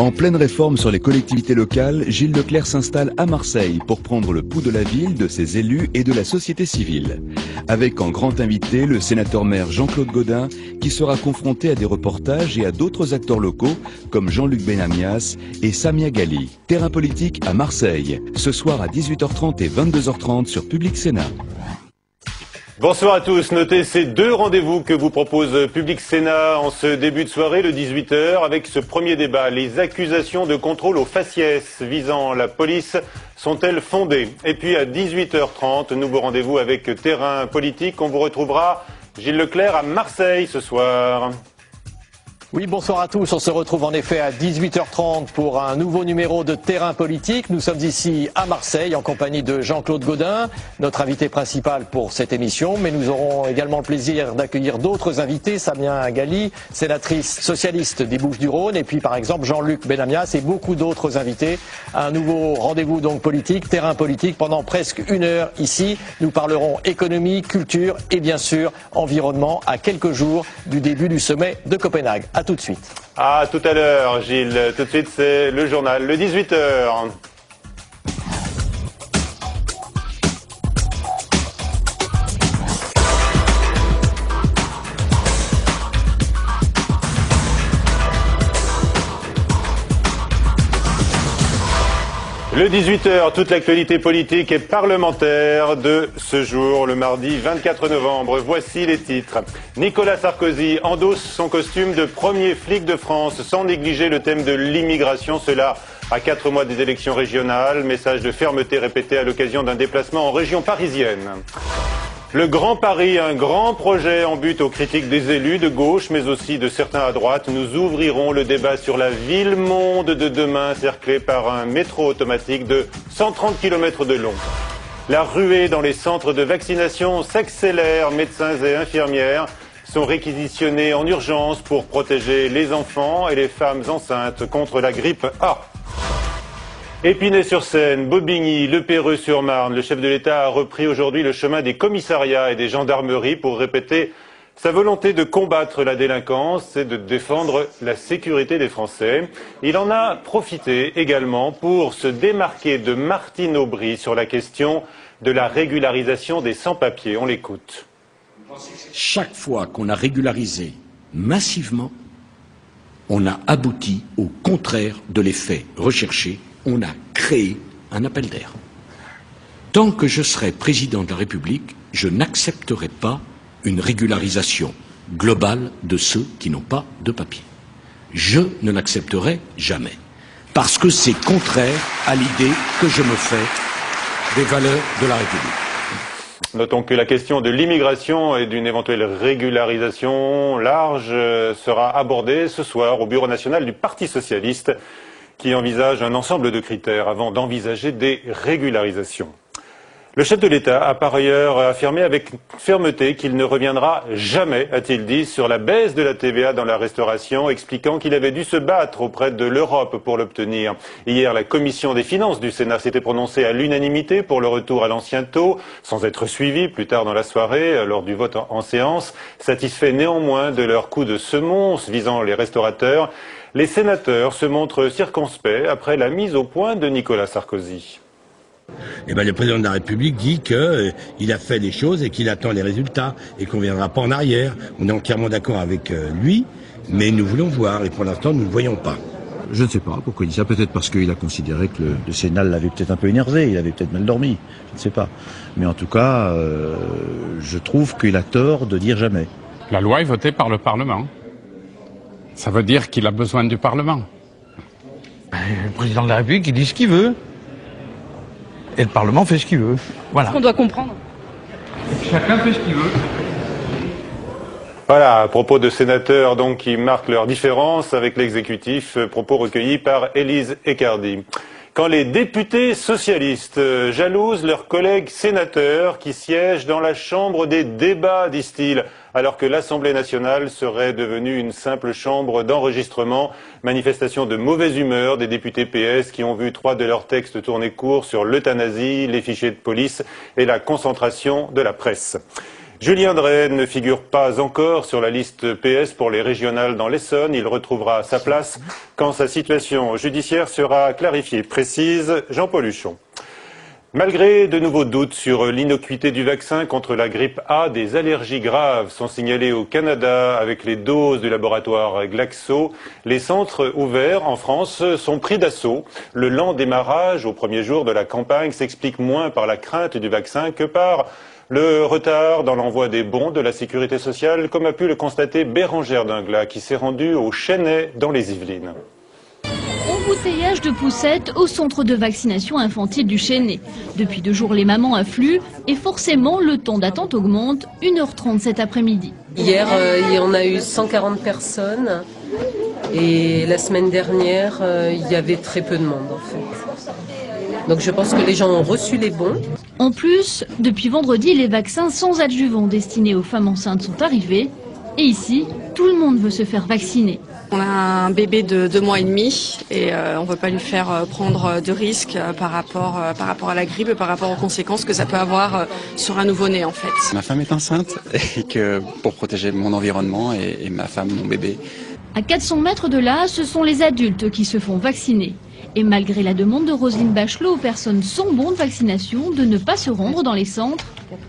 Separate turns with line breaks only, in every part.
En pleine réforme sur les collectivités locales, Gilles Leclerc s'installe à Marseille pour prendre le pouls de la ville, de ses élus et de la société civile. Avec en grand invité le sénateur-maire Jean-Claude Gaudin, qui sera confronté à des reportages et à d'autres acteurs locaux comme Jean-Luc Benamias et Samia Ghali. Terrain politique à Marseille, ce soir à 18h30 et 22h30 sur Public Sénat.
Bonsoir à tous. Notez ces deux rendez-vous que vous propose Public Sénat en ce début de soirée, le 18h, avec ce premier débat. Les accusations de contrôle au faciès visant la police sont-elles fondées? Et puis à 18h30, nouveau rendez-vous avec Terrain politique. On vous retrouvera Gilles Leclerc à Marseille ce soir.
Oui, bonsoir à tous. On se retrouve en effet à 18h30 pour un nouveau numéro de Terrain politique. Nous sommes ici à Marseille en compagnie de Jean-Claude Gaudin, notre invité principal pour cette émission. Mais nous aurons également le plaisir d'accueillir d'autres invités. Samia Ghali, sénatrice socialiste des Bouches-du-Rhône. Et puis par exemple Jean-Luc Benamias et beaucoup d'autres invités. Un nouveau rendez-vous donc politique, Terrain politique pendant presque une heure ici. Nous parlerons économie, culture et bien sûr environnement à quelques jours du début du sommet de Copenhague. À tout de suite.
À tout à l'heure, Gilles. Tout de suite, c'est le journal, le 18h. Le 18h, toute l'actualité politique et parlementaire de ce jour, le mardi 24 novembre. Voici les titres. Nicolas Sarkozy endosse son costume de premier flic de France sans négliger le thème de l'immigration. Cela à 4 mois des élections régionales. Message de fermeté répété à l'occasion d'un déplacement en région parisienne. Le Grand Paris, un grand projet en but aux critiques des élus de gauche, mais aussi de certains à droite. Nous ouvrirons le débat sur la ville-monde de demain, cerclée par un métro automatique de 130 km de long. La ruée dans les centres de vaccination s'accélère. Médecins et infirmières sont réquisitionnés en urgence pour protéger les enfants et les femmes enceintes contre la grippe A. Épinay-sur-Seine, Bobigny, Le Perreux-sur-Marne, le chef de l'État a repris aujourd'hui le chemin des commissariats et des gendarmeries pour répéter sa volonté de combattre la délinquance et de défendre la sécurité des Français. Il en a profité également pour se démarquer de Martine Aubry sur la question de la régularisation des sans-papiers. On l'écoute.
Chaque fois qu'on a régularisé massivement, on a abouti au contraire de l'effet recherché. On a créé un appel d'air. Tant que je serai président de la République, je n'accepterai pas une régularisation globale de ceux qui n'ont pas de papier. Je ne l'accepterai jamais. Parce que c'est contraire à l'idée que je me fais des valeurs de la République.
Notons que la question de l'immigration et d'une éventuelle régularisation large sera abordée ce soir au Bureau national du Parti socialiste, qui envisage un ensemble de critères avant d'envisager des régularisations. Le chef de l'État a par ailleurs affirmé avec fermeté qu'il ne reviendra jamais, a-t-il dit, sur la baisse de la TVA dans la restauration, expliquant qu'il avait dû se battre auprès de l'Europe pour l'obtenir. Hier, la commission des finances du Sénat s'était prononcée à l'unanimité pour le retour à l'ancien taux, sans être suivie plus tard dans la soirée, lors du vote en séance. Satisfait néanmoins de leur coup de semonce visant les restaurateurs, les sénateurs se montrent circonspects après la mise au point de Nicolas Sarkozy.
Eh ben, le président de la République dit qu'il a fait des choses et qu'il attend les résultats et qu'on ne viendra pas en arrière. On est entièrement d'accord avec lui, mais nous voulons voir et pour l'instant nous ne voyons pas.
Je ne sais pas pourquoi il dit ça, peut-être parce qu'il a considéré que le Sénat l'avait peut-être un peu énervé, il avait peut-être mal dormi, je ne sais pas. Mais en tout cas, je trouve qu'il a tort de dire jamais.
La loi est votée par le Parlement. Ça veut dire qu'il a besoin du Parlement.
Le président de la République, il dit ce qu'il veut. Et le Parlement fait ce qu'il veut. Voilà.
C'est ce qu'on doit comprendre.
Chacun fait ce qu'il veut.
Voilà, à propos de sénateurs donc qui marquent leur différence avec l'exécutif, propos recueillis par Élise Ecardi. Quand les députés socialistes jalousent leurs collègues sénateurs qui siègent dans la chambre des débats, disent-ils, alors que l'Assemblée nationale serait devenue une simple chambre d'enregistrement. Manifestation de mauvaise humeur des députés PS qui ont vu 3 de leurs textes tourner court sur l'euthanasie, les fichiers de police et la concentration de la presse. Julien Drey ne figure pas encore sur la liste PS pour les régionales dans l'Essonne. Il retrouvera sa place quand sa situation judiciaire sera clarifiée, précise Jean-Paul Huchon. Malgré de nouveaux doutes sur l'innocuité du vaccin contre la grippe A, des allergies graves sont signalées au Canada avec les doses du laboratoire Glaxo. Les centres ouverts en France sont pris d'assaut. Le lent démarrage au premier jour de la campagne s'explique moins par la crainte du vaccin que par le retard dans l'envoi des bons de la sécurité sociale, comme a pu le constater Bérangère Dinglat, qui s'est rendue au Chênay dans les Yvelines.
Embouteillage de poussettes au centre de vaccination infantile du Chênay. Depuis 2 jours, les mamans affluent et forcément, le temps d'attente augmente, 1h30 cet après-midi.
Hier, on a eu 140 personnes et la semaine dernière, il y avait très peu de monde en fait. Donc je pense que les gens ont reçu les bons.
En plus, depuis vendredi, les vaccins sans adjuvant destinés aux femmes enceintes sont arrivés. Et ici, tout le monde veut se faire vacciner.
On a un bébé de 2 mois et demi et on ne veut pas lui faire prendre de risques par rapport à la grippe et par rapport aux conséquences que ça peut avoir sur un nouveau-né en fait.
Ma femme est enceinte et que pour protéger mon environnement et ma femme, mon bébé.
À 400 mètres de là, ce sont les adultes qui se font vacciner. Et malgré la demande de Roselyne Bachelot aux personnes sans bon de vaccination de ne pas se rendre dans les centres,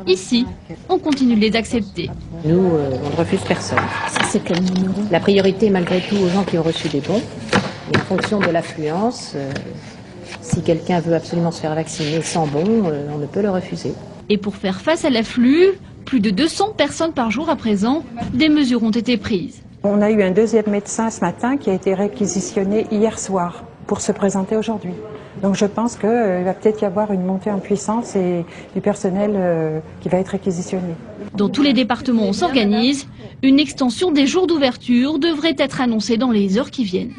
ici, on continue de les accepter.
Nous, on ne refuse personne.
Ça, c'est quel numéro ?
La priorité est malgré tout aux gens qui ont reçu des bons. Et en fonction de l'affluence, si quelqu'un veut absolument se faire vacciner sans bon, on ne peut le refuser.
Et pour faire face à l'afflux, plus de 200 personnes par jour à présent, des mesures ont été prises.
On a eu un deuxième médecin ce matin qui a été réquisitionné hier soir pour se présenter aujourd'hui. Donc je pense qu'il va peut-être y avoir une montée en puissance et du personnel qui va être réquisitionné.
Dans tous les départements, on s'organise. Une extension des jours d'ouverture devrait être annoncée dans les heures qui viennent.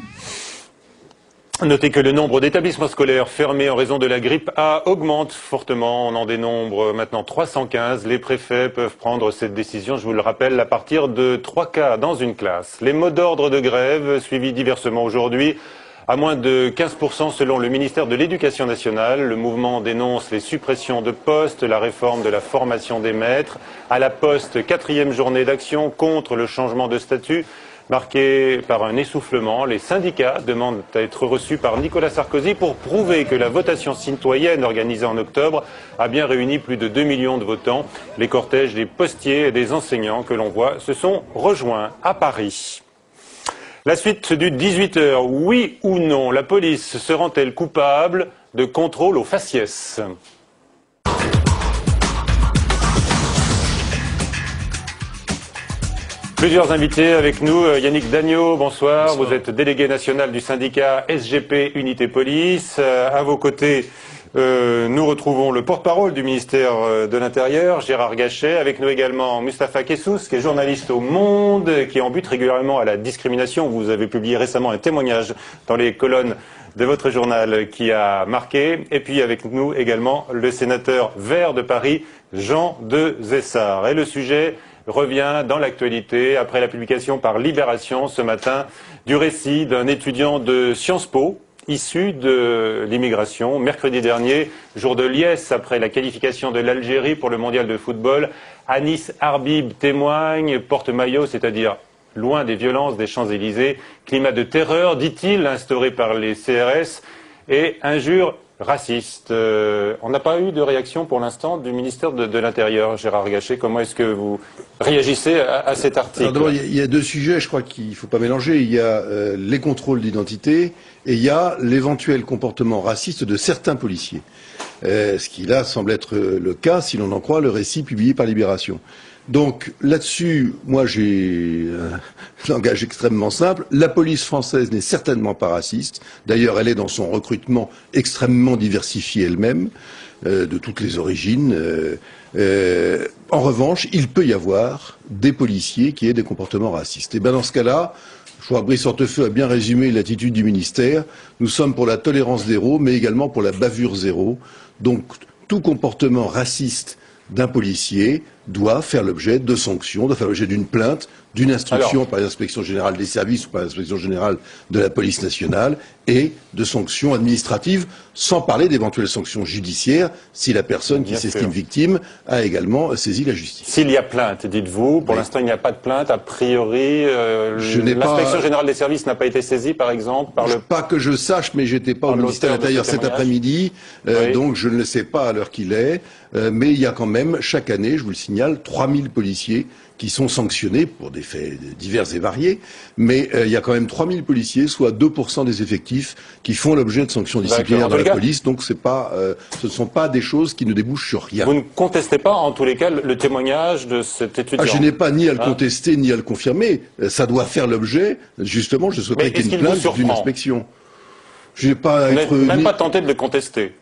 Notez que le nombre d'établissements scolaires fermés en raison de la grippe A augmente fortement. On en dénombre maintenant 315. Les préfets peuvent prendre cette décision, je vous le rappelle, à partir de 3 cas dans une classe. Les mots d'ordre de grève suivis diversement aujourd'hui. À moins de 15% selon le ministère de l'Éducation nationale. Le mouvement dénonce les suppressions de postes, la réforme de la formation des maîtres. À la Poste, 4e journée d'action contre le changement de statut, marquée par un essoufflement. Les syndicats demandent à être reçus par Nicolas Sarkozy pour prouver que la votation citoyenne organisée en octobre a bien réuni plus de 2 millions de votants. Les cortèges des postiers et des enseignants que l'on voit se sont rejoints à Paris. La suite du 18h, oui ou non, la police se rend-elle coupable de contrôle aux faciès ? Plusieurs invités avec nous. Yannick Dagneau, bonsoir. Bonsoir. Vous êtes délégué national du syndicat SGP Unité Police. À vos côtés, nous retrouvons le porte-parole du ministère de l'Intérieur, Gérard Gachet. Avec nous également Mustapha Kessous, qui est journaliste au Monde, qui en bute régulièrement à la discrimination. Vous avez publié récemment un témoignage dans les colonnes de votre journal qui a marqué. Et puis avec nous également le sénateur vert de Paris, Jean de Zessard. Et le sujet revient dans l'actualité après la publication par Libération ce matin du récit d'un étudiant de Sciences Po issu de l'immigration. Mercredi dernier, jour de liesse après la qualification de l'Algérie pour le mondial de football, Anis Arbib témoigne, porte-maillot, c'est-à-dire loin des violences des Champs-Élysées, climat de terreur, dit-il, instauré par les CRS, et injures racistes. On n'a pas eu de réaction pour l'instant du ministère de l'Intérieur. Gérard Gachet, comment est-ce que vous réagissez à cet article ?
Alors, d'abord, il y a 2 sujets, je crois qu'il ne faut pas mélanger. Il y a les contrôles d'identité et il y a l'éventuel comportement raciste de certains policiers. Ce qui là semble être le cas, si l'on en croit le récit publié par Libération. Donc là-dessus, moi j'ai un langage extrêmement simple. La police française n'est certainement pas raciste. D'ailleurs, elle est dans son recrutement extrêmement diversifié elle-même, de toutes les origines. En revanche, il peut y avoir des policiers qui aient des comportements racistes. Et bien dans ce cas-là, je crois que Brice Hortefeux a bien résumé l'attitude du ministère. Nous sommes pour la tolérance zéro, mais également pour la bavure zéro. Donc tout comportement raciste d'un policier doit faire l'objet de sanctions, doit faire l'objet d'une plainte, d'une instruction par l'inspection générale des services ou par l'inspection générale de la police nationale et de sanctions administratives, sans parler d'éventuelles sanctions judiciaires si la personne qui s'estime victime a également saisi la justice.
S'il y a plainte, dites-vous, pour l'instant il n'y a pas de plainte, a priori l'inspection générale des services n'a pas été saisie par exemple par le...
Pas que je sache, mais j'étais pas au ministère de l'Intérieur cet après-midi, donc je ne le sais pas à l'heure qu'il est, mais il y a quand même chaque année, je vous le signale, 3000 policiers qui sont sanctionnés pour des faits divers et variés, mais il y a quand même 3000 policiers, soit 2% des effectifs, qui font l'objet de sanctions disciplinaires dans la police, donc ce ne sont pas des choses qui ne débouchent sur rien.
Vous ne contestez pas, en tous les cas, le témoignage de cet étudiant?
Je n'ai pas ni à le contester, ni à le confirmer. Ça doit faire l'objet, justement, je souhaiterais qu'il y ait une plainte d'une inspection. Je n'ai pas
Vous n'êtes même pas tenté de le contester?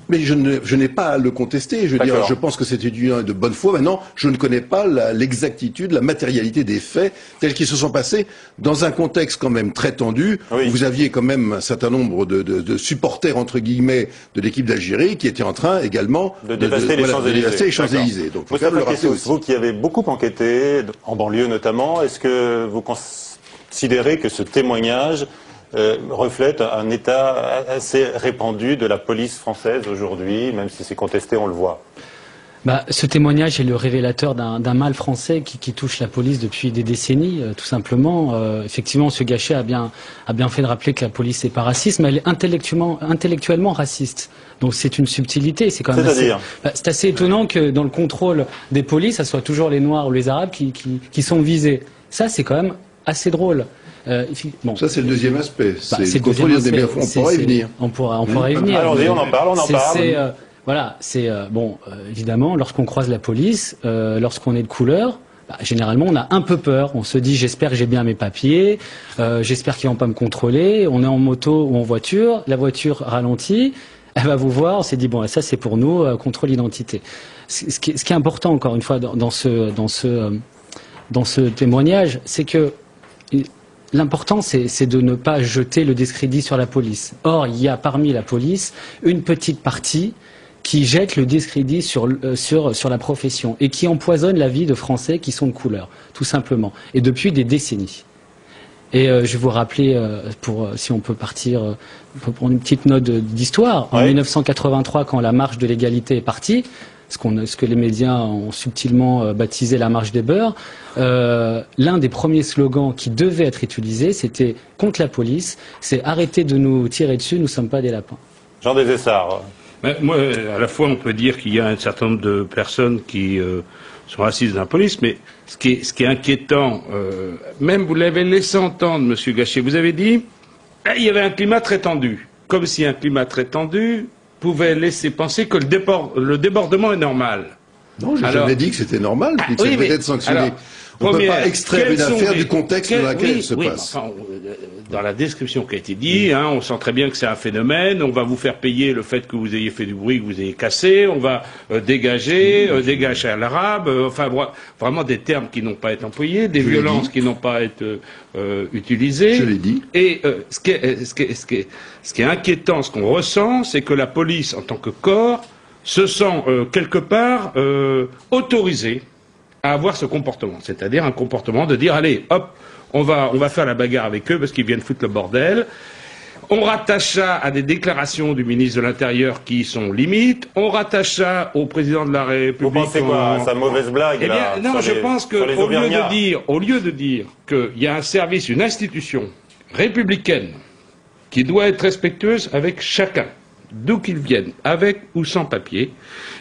Mais je n'ai pas à le contester. Je veux dire, je pense que cet étudiant est de bonne foi. Maintenant, je ne connais pas l'exactitude, la matérialité des faits tels qu'ils se sont passés dans un contexte quand même très tendu. Où vous aviez quand même un certain nombre de supporters, entre guillemets, de l'équipe d'Algérie qui étaient en train également de dévaster les Champs-Élysées. Donc,
vous qui avez beaucoup enquêté, en banlieue notamment, est-ce que vous considérez que ce témoignage reflète un état assez répandu de la police française aujourd'hui, même si c'est contesté, on le voit?
Ce témoignage est le révélateur d'un mal français qui touche la police depuis des décennies, tout simplement. Effectivement, M. Gachet a bien fait de rappeler que la police n'est pas raciste, mais elle est intellectuellement raciste. Donc c'est une subtilité. C'est quand même c'est assez étonnant que dans le contrôle des polices, ça soit toujours les Noirs ou les Arabes qui sont visés. Ça, c'est quand même assez drôle.
Ça, c'est le deuxième aspect. C'est le contrôle des biens-fonds. On pourra y venir.
On pourra y venir.
Allons-y, on en parle.
Voilà, évidemment, lorsqu'on croise la police, lorsqu'on est de couleur, généralement, on a un peu peur. On se dit, j'espère que j'ai bien mes papiers, j'espère qu'ils vont pas me contrôler. On est en moto ou en voiture, la voiture ralentit, elle va vous voir, on s'est dit, bon, ça c'est pour nous, contrôle d'identité. Ce qui est important, encore une fois, dans ce témoignage, c'est que l'important, c'est de ne pas jeter le discrédit sur la police. Or, il y a parmi la police une petite partie qui jette le discrédit sur la profession et qui empoisonne la vie de Français qui sont de couleur, tout simplement, et depuis des décennies. Et je vais vous rappeler, si on peut partir, on peut prendre une petite note d'histoire. En 1983, quand la marche de l'égalité est partie, ce que les médias ont subtilement baptisé la marche des beurs, l'un des premiers slogans qui devait être utilisé, c'était contre la police, c'est arrêtez de nous tirer dessus, nous ne sommes pas des lapins.
Jean Desessarts.
Moi, à la fois, on peut dire qu'il y a un certain nombre de personnes qui sont racistes dans la police, mais ce qui est inquiétant, même vous l'avez laissé entendre, Monsieur Gachet, vous avez dit, il y avait un climat très tendu, comme si un climat très tendu pouvait laisser penser que le débordement est normal.
Non, j'ai jamais dit que c'était normal, que ça devait être sanctionné. On ne peut pas extraire une affaire du contexte dans lequel elle se passe.
Enfin, dans la description qui a été dit, on sent très bien que c'est un phénomène, on va vous faire payer le fait que vous ayez fait du bruit, que vous ayez cassé, on va dégager à l'arabe, vraiment des termes qui n'ont pas à être employés, des violences qui n'ont pas à être utilisées.
Je l'ai dit.
Et ce qui est inquiétant, ce qu'on ressent, c'est que la police, en tant que corps, se sent quelque part autorisée à avoir ce comportement, c'est-à-dire un comportement de dire allez, hop, on va faire la bagarre avec eux parce qu'ils viennent foutre le bordel. On rattache ça à des déclarations du ministre de l'Intérieur qui sont limites. On rattache ça au président de la République.
Vous pensez quoi à sa mauvaise blague là?
Non, je pense que au lieu de dire qu'il y a un service, une institution républicaine qui doit être respectueuse avec chacun, d'où qu'ils viennent, avec ou sans papier,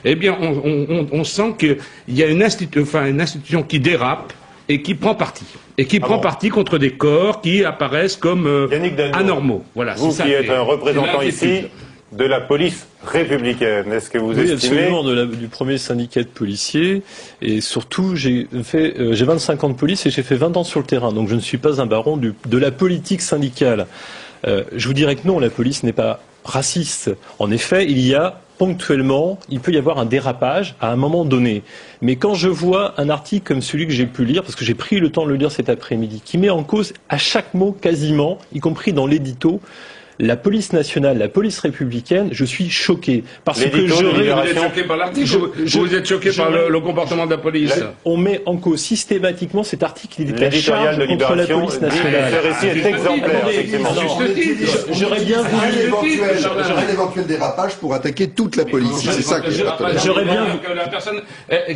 eh bien, on sent qu'il y a une institution qui dérape et qui prend parti. Et qui prend parti contre des corps qui apparaissent comme anormaux. Voilà,
vous qui êtes un représentant ici de la police républicaine, est-ce que vous estimez...
absolument, du premier syndicat de policiers, et surtout j'ai 25 ans de police et j'ai fait 20 ans sur le terrain, donc je ne suis pas un baron de la politique syndicale. Je vous dirais que non, la police n'est pas raciste. En effet, il peut y avoir un dérapage à un moment donné. Mais quand je vois un article comme celui que j'ai pu lire, parce que j'ai pris le temps de le lire cet après-midi, qui met en cause à chaque mot quasiment, y compris dans l'édito, la police nationale, la police républicaine, je suis choqué. Parce que
vous êtes choqué par l'article, vous êtes choqué par le comportement de la police.
On met en cause systématiquement cet article, il est à charge contre la police nationale.
Ce récit est exemplaire, effectivement.
J'aurais bien voulu
un éventuel dérapage pour attaquer toute la police. C'est ça que
j'aurais bien que la personne,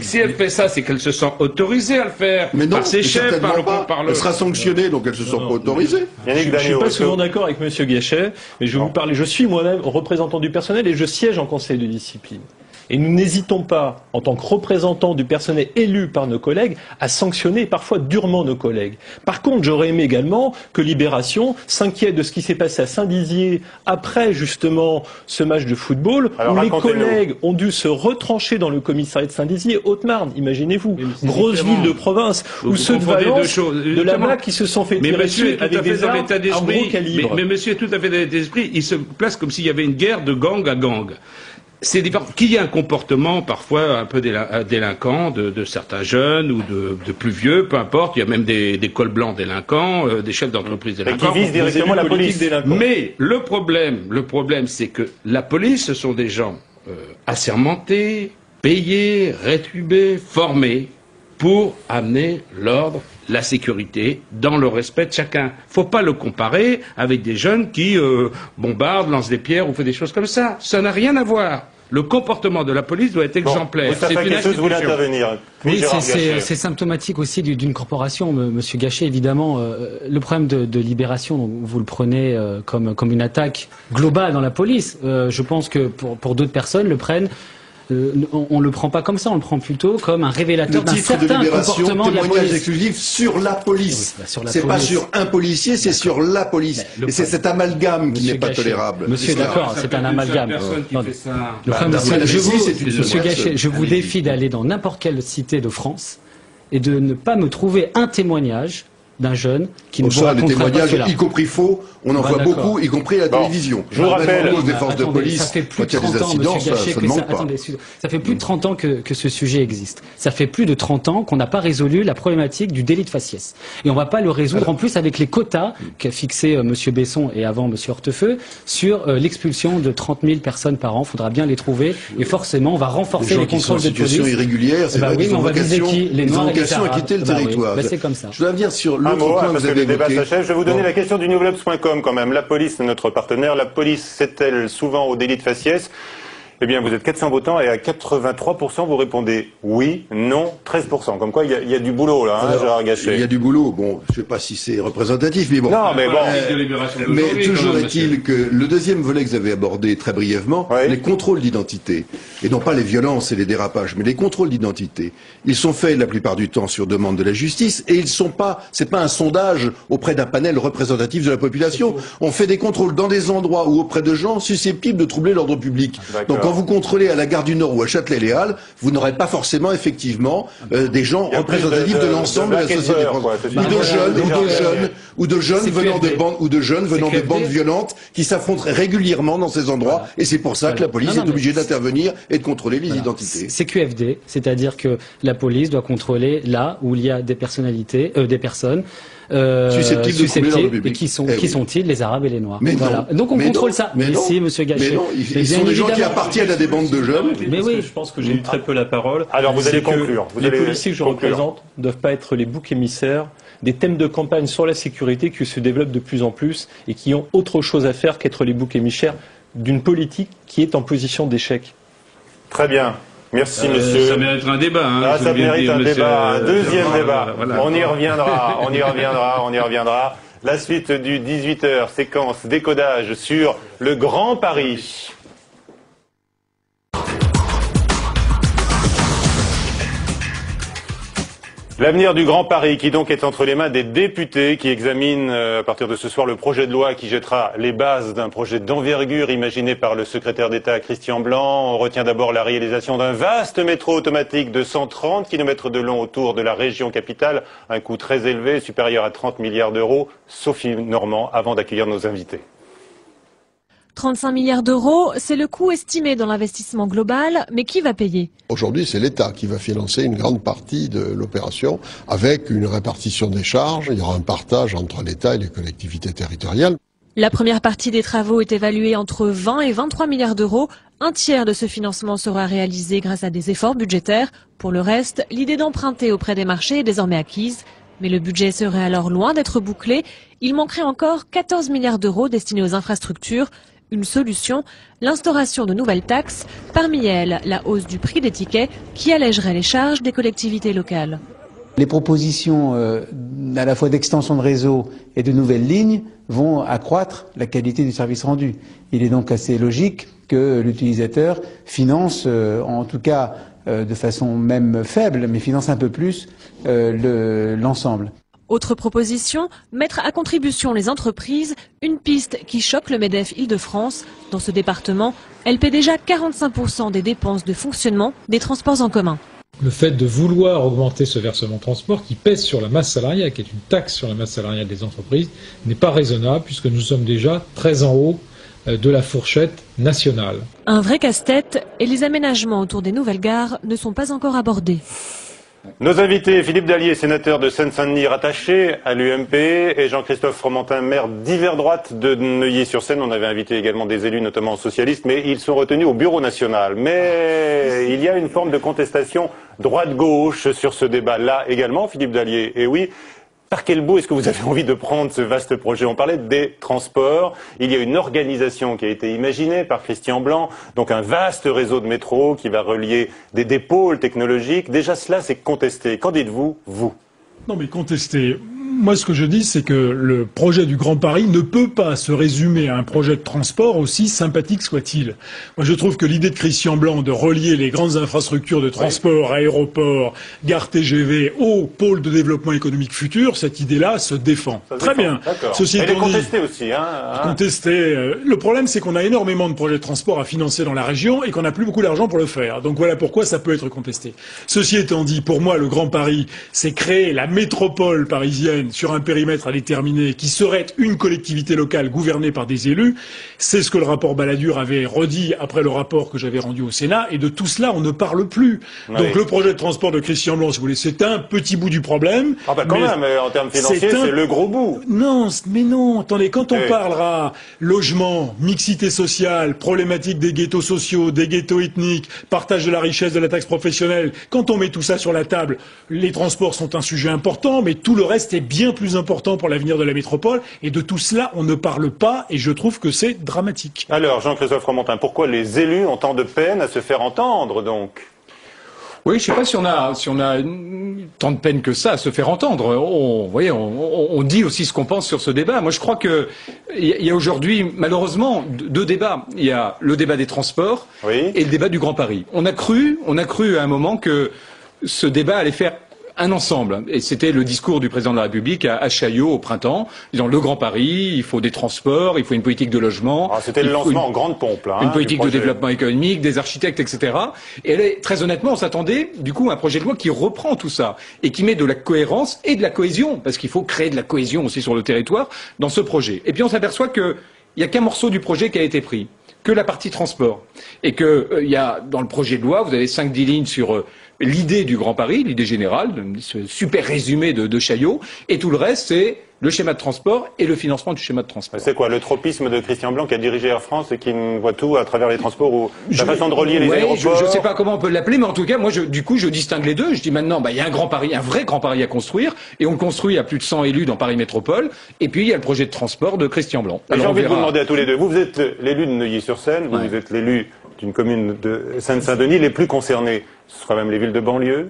si elle fait ça, c'est qu'elle se sent autorisée à le faire.
Mais non,
par ses chefs, par le.
Elle sera sanctionnée, donc elle se sent pas autorisée.
Je ne suis pas souvent d'accord avec Monsieur Gachet, mais je vais vous parler. Je suis moi-même représentant du personnel et je siège en conseil de discipline. Et nous n'hésitons pas, en tant que représentants du personnel élu par nos collègues, à sanctionner parfois durement nos collègues. Par contre, j'aurais aimé également que Libération s'inquiète de ce qui s'est passé à Saint-Dizier après justement ce match de football, où les collègues ont dû se retrancher dans le commissariat de Saint-Dizier, Haute-Marne, imaginez-vous, grosse ville de province, où ceux de Valence, de la MAC qui se sont fait tirer dessus avec des armes à gros calibre.
Mais monsieur est tout à fait dans l'état d'esprit, il se place comme s'il y avait une guerre de gang à gang. C'est différent. Qu'il y ait un comportement parfois un peu délinquant de certains jeunes ou de plus vieux, peu importe. Il y a même des cols blancs délinquants, des chefs d'entreprise délinquants.
Qui visent directement la police.
Mais le problème, c'est que la police, ce sont des gens assermentés, payés, rétribués, formés pour amener l'ordre, la sécurité, dans le respect de chacun. Faut pas le comparer avec des jeunes qui bombardent, lancent des pierres ou font des choses comme ça. Ça n'a rien à voir. Le comportement de la police doit être exemplaire.
C'est une institution.
Oui, c'est symptomatique aussi d'une corporation, Monsieur Gachet. Évidemment, le problème de Libération, vous le prenez comme une attaque globale dans la police. Je pense que pour d'autres personnes le prennent. On le prend pas comme ça, on le prend plutôt comme un révélateur d'un certain comportement de la police.
Témoignage exclusif sur la police. C'est pas sur un policier, c'est sur la police. Et c'est cet amalgame qui n'est pas tolérable.
Monsieur, d'accord, c'est un amalgame. Monsieur Gachet, je vous défie d'aller dans n'importe quelle cité de France et de ne pas me trouver un témoignage d'un jeune qui ne vous racontera pas cela.
Y compris faux, on en voit beaucoup, y compris à la télévision.
Je vous rappelle,
des forces de police,
ça fait plus de 30 ans, Monsieur Gachet, ça fait plus de 30 ans que ce sujet existe. Ça fait plus de 30 ans qu'on n'a pas résolu la problématique du délit de faciès. Et on ne va pas le résoudre en plus avec les quotas qu'a fixé Monsieur Besson et avant Monsieur Hortefeux sur l'expulsion de 30 000 personnes par an. Il faudra bien les trouver et forcément on va renforcer les contrôles de police.
Situation irrégulière, c'est vrai qu'ils ont vocation à quitter le territoire.
C'est comme ça.
Je dois venir sur
un mot, parce que le débat s'achève. Je vais vous donner la question du newsblocks.com quand même. La police, notre partenaire. La police s'attelle souvent au délit de faciès. Eh bien, vous êtes 400 votants et à 83% vous répondez oui, non, 13%. Comme quoi, il y a du boulot là, Gérard Gachet.
Il y a du boulot. Bon, je sais pas si c'est représentatif, mais bon.
Non, mais bon.
Mais toujours est-il que le deuxième volet que vous avez abordé très brièvement, les contrôles d'identité, et non pas les violences et les dérapages, mais les contrôles d'identité, ils sont faits la plupart du temps sur demande de la justice et ils sont pas, c'est pas un sondage auprès d'un panel représentatif de la population. On fait des contrôles dans des endroits ou auprès de gens susceptibles de troubler l'ordre public. Donc quand vous contrôlez à la gare du Nord ou à Châtelet-Les-Halles, vous n'aurez pas forcément effectivement des gens représentatifs de l'ensemble de la société française, ou de jeunes venant de bandes violentes qui s'affrontent régulièrement dans ces endroits. Et c'est pour ça que la police est obligée d'intervenir et de contrôler les identités.
C'est QFD, c'est-à-dire que la police doit contrôler là où il y a des personnalités, des personnes susceptibles et qui sont-ils, les Arabes et les Noirs. Voilà. Donc on contrôle ça. Ici, Monsieur Gachet.
Mais non, ils sont des gens qui appartiennent à des bandes de jeunes.
Mais oui, je pense que j'ai eu très peu la parole.
Alors vous allez conclure.
Les policiers que je représente ne doivent pas être les boucs émissaires des thèmes de campagne sur la sécurité qui se développent de plus en plus et qui ont autre chose à faire qu'être les boucs émissaires d'une politique qui est en position d'échec.
Très bien. Merci, monsieur.
Ça mérite un débat.
Ça mérite un débat, un deuxième débat. Voilà. On y reviendra. La suite du 18h, séquence décodage sur le Grand Paris. L'avenir du Grand Paris qui donc est entre les mains des députés qui examinent à partir de ce soir le projet de loi qui jettera les bases d'un projet d'envergure imaginé par le secrétaire d'État Christian Blanc. On retient d'abord la réalisation d'un vaste métro automatique de 130 km de long autour de la région capitale, un coût très élevé, supérieur à 30 milliards d'euros. Sophie Normand, avant d'accueillir nos invités.
35 milliards d'euros, c'est le coût estimé dans l'investissement global, mais qui va payer?
Aujourd'hui, c'est l'État qui va financer une grande partie de l'opération avec une répartition des charges. Il y aura un partage entre l'État et les collectivités territoriales.
La première partie des travaux est évaluée entre 20 et 23 milliards d'euros. Un tiers de ce financement sera réalisé grâce à des efforts budgétaires. Pour le reste, l'idée d'emprunter auprès des marchés est désormais acquise. Mais le budget serait alors loin d'être bouclé. Il manquerait encore 14 milliards d'euros destinés aux infrastructures. Une solution, l'instauration de nouvelles taxes, parmi elles la hausse du prix des tickets qui allégerait les charges des collectivités locales.
Les propositions à la fois d'extension de réseau et de nouvelles lignes vont accroître la qualité du service rendu. Il est donc assez logique que l'utilisateur finance, en tout cas de façon même faible, mais finance un peu plus l'ensemble.
Autre proposition, mettre à contribution les entreprises, une piste qui choque le MEDEF Île-de-France. Dans ce département, elle paie déjà 45% des dépenses de fonctionnement des transports en commun.
Le fait de vouloir augmenter ce versement transport qui pèse sur la masse salariale, qui est une taxe sur la masse salariale des entreprises, n'est pas raisonnable puisque nous sommes déjà très en haut de la fourchette nationale.
Un vrai casse-tête et les aménagements autour des nouvelles gares ne sont pas encore abordés.
Nos invités, Philippe Dallier, sénateur de Seine-Saint-Denis, rattaché à l'UMP, et Jean-Christophe Fromentin, maire d'hiver droite de Neuilly-sur-Seine. On avait invité également des élus, notamment socialistes, mais ils sont retenus au bureau national. Mais il y a une forme de contestation droite-gauche sur ce débat-là également, Philippe Dallier. Et oui, par quel bout est-ce que vous avez envie de prendre ce vaste projet? On parlait des transports. Il y a une organisation qui a été imaginée par Christian Blanc, donc un vaste réseau de métro qui va relier des pôles technologiques. Déjà cela, c'est contesté. Qu'en dites-vous, vous?
Non mais contesté. Moi, ce que je dis, c'est que le projet du Grand Paris ne peut pas se résumer à un projet de transport, aussi sympathique soit-il. Moi, je trouve que l'idée de Christian Blanc de relier les grandes infrastructures de transport, aéroports, gares TGV au pôle de développement économique futur, cette idée-là se défend. Très bien.
Ceci étant dit, elle est contestée aussi.
Contestée. Le problème, c'est qu'on a énormément de projets de transport à financer dans la région et qu'on n'a plus beaucoup d'argent pour le faire. Donc voilà pourquoi ça peut être contesté. Ceci étant dit, pour moi, le Grand Paris, c'est créer la métropole parisienne sur un périmètre à déterminer qui serait une collectivité locale gouvernée par des élus. C'est ce que le rapport Balladur avait redit après le rapport que j'avais rendu au Sénat, et de tout cela on ne parle plus.
Oui.
Donc le projet de transport de Christian Blanc, si vous voulez, c'est un petit bout du problème.
Ah bah quand même, en termes financiers, c'est le gros bout.
Non, mais non, attendez, quand on parlera logement, mixité sociale, problématique des ghettos sociaux, des ghettos ethniques, partage de la richesse, de la taxe professionnelle, quand on met tout ça sur la table, les transports sont un sujet important, mais tout le reste est bien plus important pour l'avenir de la métropole, et de tout cela on ne parle pas, et je trouve que c'est dramatique.
Alors Jean-Christophe Fromentin, pourquoi les élus ont tant de peine à se faire entendre donc?
Oui, je ne sais pas si on a tant de peine que ça à se faire entendre. On dit aussi ce qu'on pense sur ce débat. Moi, je crois que il y a aujourd'hui, malheureusement, deux débats. Il y a le débat des transports et le débat du Grand Paris. On a cru à un moment que ce débat allait faire un ensemble. Et c'était le discours du président de la République à Chaillot au printemps, disant le Grand Paris, il faut des transports, il faut une politique de logement.
C'était le lancement en grande pompe, là.
Une politique de développement économique, des architectes, etc. Et très honnêtement, on s'attendait, du coup, à un projet de loi qui reprend tout ça et qui met de la cohérence et de la cohésion, parce qu'il faut créer de la cohésion aussi sur le territoire dans ce projet. Et puis on s'aperçoit qu'il n'y a qu'un morceau du projet qui a été pris, que la partie transport. Et que il y a, dans le projet de loi, vous avez 5-10 lignes sur l'idée du Grand Paris, l'idée générale, ce super résumé de Chaillot, et tout le reste, c'est le schéma de transport et le financement du schéma de transport.
C'est quoi, le tropisme de Christian Blanc qui a dirigé Air France et qui voit tout à travers les transports, ou la façon de relier les aéroports?
Je ne sais pas comment on peut l'appeler, mais en tout cas, moi, du coup, je distingue les deux. Je dis maintenant, il y a un Grand Paris, un vrai Grand Paris à construire, et on le construit à plus de 100 élus dans Paris Métropole, et puis il y a le projet de transport de Christian Blanc.
J'ai envie de vous demander à tous les deux, vous êtes l'élu de Neuilly-sur-Seine, vous êtes l'élu d'une commune de Seine-Saint-Denis, les plus concernés, ce sera même les villes de banlieue?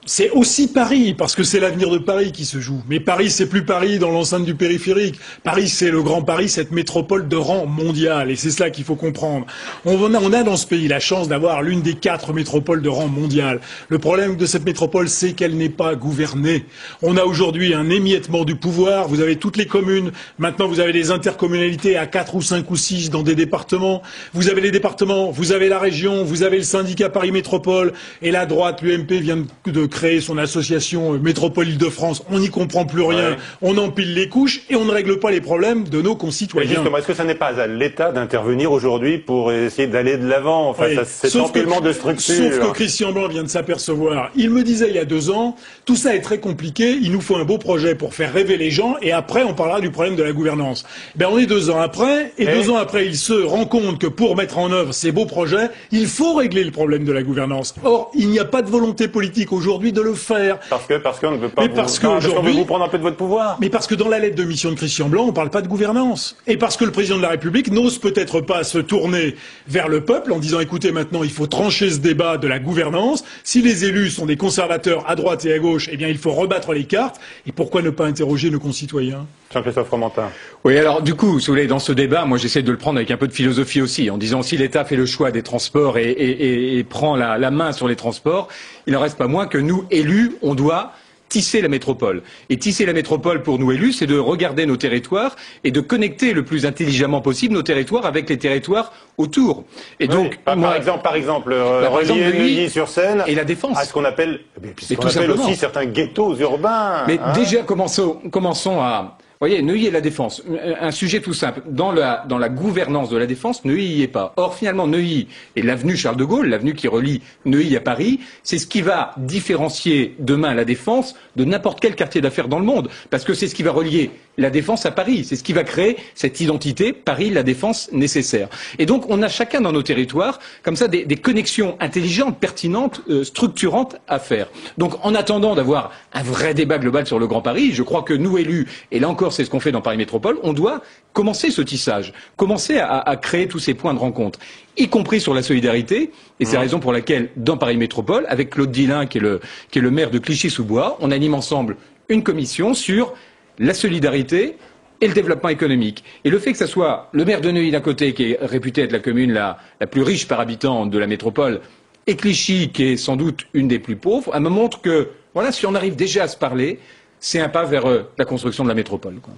C'est aussi Paris, parce que c'est l'avenir de Paris qui se joue. Mais Paris, c'est plus Paris dans l'enceinte du périphérique. Paris, c'est le Grand Paris, cette métropole de rang mondial. Et c'est cela qu'il faut comprendre. On a dans ce pays la chance d'avoir l'une des 4 métropoles de rang mondial. Le problème de cette métropole, c'est qu'elle n'est pas gouvernée. On a aujourd'hui un émiettement du pouvoir. Vous avez toutes les communes. Maintenant, vous avez des intercommunalités à 4 ou 5 ou 6 dans des départements. Vous avez les départements, vous avez la région, vous avez le syndicat Paris Métropole. Et la droite, l'UMP, vient de créer son association Métropole Île-de-France, on n'y comprend plus rien, on empile les couches et on ne règle pas les problèmes de nos concitoyens.
Et justement, est-ce que ça n'est pas à l'État d'intervenir aujourd'hui pour essayer d'aller de l'avant face à cet empilement de structures?
Sauf que Christian Blanc vient de s'apercevoir. Il me disait il y a 2 ans, tout ça est très compliqué, il nous faut un beau projet pour faire rêver les gens et après on parlera du problème de la gouvernance. Ben on est 2 ans après et 2 ans après il se rend compte que pour mettre en œuvre ces beaux projets, il faut régler le problème de la gouvernance. Or, il n'y a pas de volonté politique aujourd'hui de le faire.
Parce qu'on ne veut pas
vous
prendre un peu de votre pouvoir.
Mais parce que dans la lettre de mission de Christian Blanc, on ne parle pas de gouvernance. Et parce que le président de la République n'ose peut-être pas se tourner vers le peuple en disant écoutez, maintenant il faut trancher ce débat de la gouvernance. Si les élus sont des conservateurs à droite et à gauche, eh bien il faut rebattre les cartes. Et pourquoi ne pas interroger nos concitoyens?
Jean-Christophe Fromentin.
Oui, alors du coup, si vous voulez, dans ce débat, moi j'essaie de le prendre avec un peu de philosophie aussi, en disant si l'État fait le choix des transports et prend la main sur les transports, il n'en reste pas moins que nous, élus, on doit tisser la métropole. Et tisser la métropole pour nous élus, c'est de regarder nos territoires et de connecter le plus intelligemment possible nos territoires avec les territoires autour. Et donc,
par exemple, relier Neuilly-sur-Seine
et la Défense
à ce qu'on appelle, aussi certains ghettos urbains.
Mais déjà, commençons à... Vous voyez, Neuilly et la Défense, un sujet tout simple. Dans la gouvernance de la Défense, Neuilly n'y est pas. Or, finalement, Neuilly et l'avenue Charles de Gaulle, l'avenue qui relie Neuilly à Paris, c'est ce qui va différencier demain la Défense de n'importe quel quartier d'affaires dans le monde. Parce que c'est ce qui va relier la Défense à Paris. C'est ce qui va créer cette identité Paris-la Défense nécessaire. Et donc, on a chacun dans nos territoires, comme ça, des connexions intelligentes, pertinentes, structurantes à faire. Donc, en attendant d'avoir un vrai débat global sur le Grand Paris, je crois que nous, élus, et là encore, c'est ce qu'on fait dans Paris Métropole, on doit commencer ce tissage, commencer à créer tous ces points de rencontre, y compris sur la solidarité, et c'est la raison pour laquelle, dans Paris Métropole, avec Claude Dillin, qui est le maire de Clichy-sous-Bois, on anime ensemble une commission sur la solidarité et le développement économique. Et le fait que ça soit le maire de Neuilly d'un côté, qui est réputé être la commune la plus riche par habitant de la métropole, et Clichy, qui est sans doute une des plus pauvres, elle me montre que, voilà, si on arrive déjà à se parler, c'est un pas vers la construction de la métropole, quoi.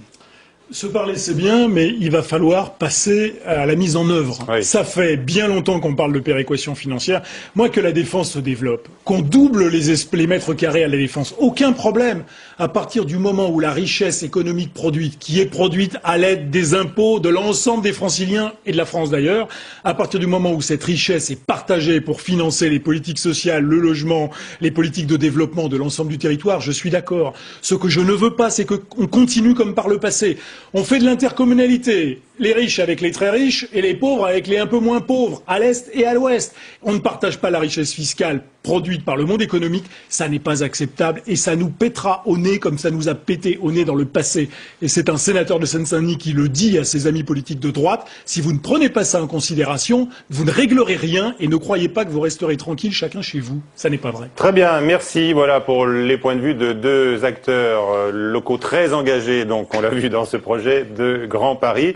Se parler, c'est bien, mais il va falloir passer à la mise en œuvre. Oui. Ça fait bien longtemps qu'on parle de péréquation financière. Moi, que la défense se développe, qu'on double les mètres carrés à la défense, aucun problème. À partir du moment où la richesse économique produite, qui est produite à l'aide des impôts de l'ensemble des franciliens et de la France d'ailleurs, à partir du moment où cette richesse est partagée pour financer les politiques sociales, le logement, les politiques de développement de l'ensemble du territoire, je suis d'accord. Ce que je ne veux pas, c'est qu'on continue comme par le passé. On fait de l'intercommunalité, les riches avec les très riches et les pauvres avec les un peu moins pauvres, à l'Est et à l'Ouest. On ne partage pas la richesse fiscale produite par le monde économique, ça n'est pas acceptable et ça nous pètera au nez comme ça nous a pété au nez dans le passé. Et c'est un sénateur de Seine-Saint-Denis qui le dit à ses amis politiques de droite, si vous ne prenez pas ça en considération, vous ne réglerez rien et ne croyez pas que vous resterez tranquille chacun chez vous. Ça n'est pas vrai.
Très bien, merci. Voilà pour les points de vue de 2 acteurs locaux très engagés, donc on l'a vu dans ce projet de Grand Paris.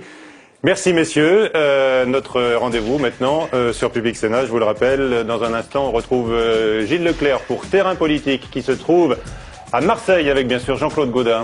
Merci messieurs. Notre rendez-vous maintenant sur Public Sénat, je vous le rappelle, dans un instant on retrouve Gilles Leclerc pour Terrain Politique qui se trouve à Marseille avec bien sûr Jean-Claude Gaudin.